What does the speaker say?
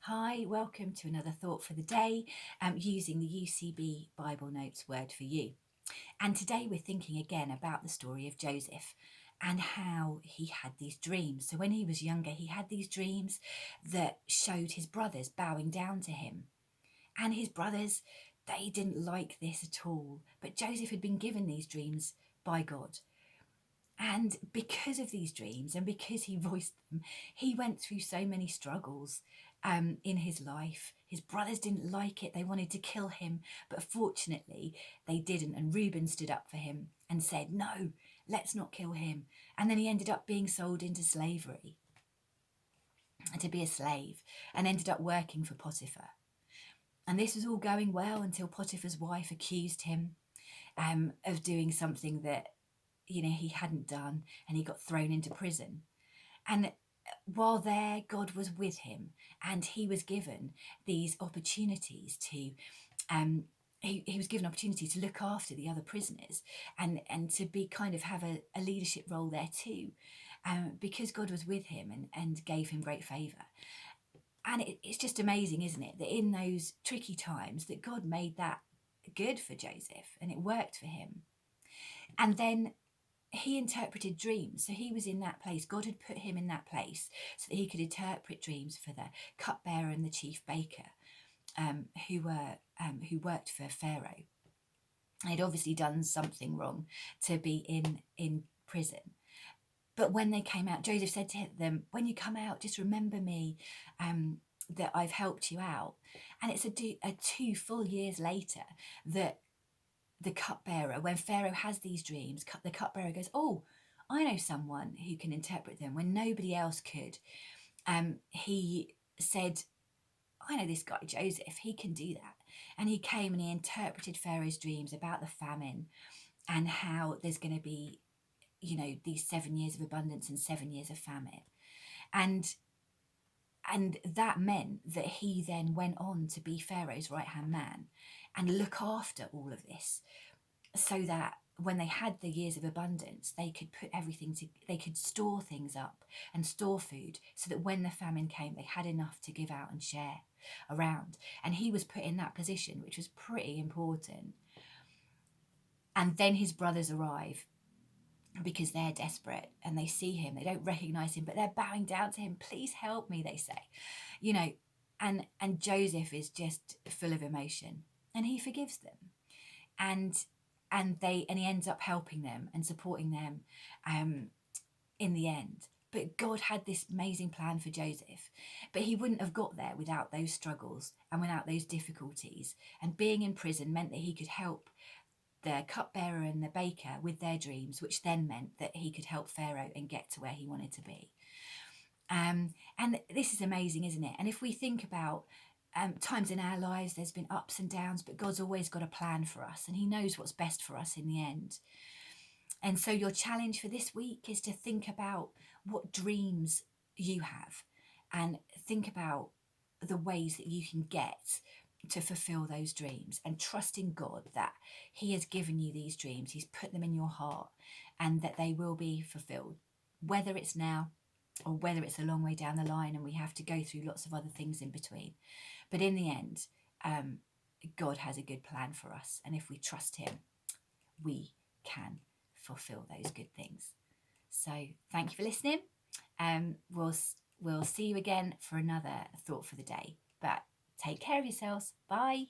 Hi, welcome to another thought for the day using the UCB Bible Notes word for you. And today we're thinking again about the story of Joseph and how he had these dreams. So when he was younger, he had these dreams that showed his brothers bowing down to him. And his brothers, they didn't like this at all. But Joseph had been given these dreams by God. And because of these dreams and because he voiced them, he went through so many struggles in his life. His brothers didn't like it. They wanted to kill him. But fortunately, they didn't. And Reuben stood up for him and said, no, let's not kill him. And then he ended up being sold into slavery to be a slave and ended up working for Potiphar. And this was all going well until Potiphar's wife accused him of doing something that he hadn't done, and he got thrown into prison. And while there, God was with him, and he was given these opportunities to he was given opportunity to look after the other prisoners and to be kind of have a leadership role there too, because God was with him and gave him great favor. And it's just amazing, isn't it, that in those tricky times that God made that good for Joseph and it worked for him. And then he interpreted dreams. So he was in that place. God had put him in that place so that he could interpret dreams for the cupbearer and the chief baker, who worked for Pharaoh. They'd obviously done something wrong to be in prison. But when they came out, Joseph said to them, when you come out, just remember me, that I've helped you out. And it's a 2 full years later that the cupbearer, when Pharaoh has these dreams, the cupbearer goes, oh, I know someone who can interpret them when nobody else could. He said, I know this guy, Joseph, he can do that. And he came and he interpreted Pharaoh's dreams about the famine and how there's going to be, these 7 years of abundance and 7 years of famine. And that meant that he then went on to be Pharaoh's right-hand man and look after all of this, so that when they had the years of abundance, they could put they could store things up and store food so that when the famine came, they had enough to give out and share around. And he was put in that position, which was pretty important. And then his brothers arrive because they're desperate and they see him. They don't recognize him, but they're bowing down to him. Please help me, they say. And Joseph is just full of emotion and he forgives them. And he ends up helping them and supporting them in the end. But God had this amazing plan for Joseph, but he wouldn't have got there without those struggles and without those difficulties. And being in prison meant that he could help the cupbearer and the baker with their dreams, which then meant that he could help Pharaoh and get to where he wanted to be. And this is amazing, isn't it? And if we think about times in our lives, there's been ups and downs, but God's always got a plan for us and he knows what's best for us in the end. And so your challenge for this week is to think about what dreams you have and think about the ways that you can get to fulfill those dreams, and trust in God that he has given you these dreams. He's put them in your heart and that they will be fulfilled, whether it's now or whether it's a long way down the line and we have to go through lots of other things in between. But in the end, God has a good plan for us. And if we trust him, we can fulfill those good things. So thank you for listening. We'll see you again for another thought for the day. But take care of yourselves. Bye.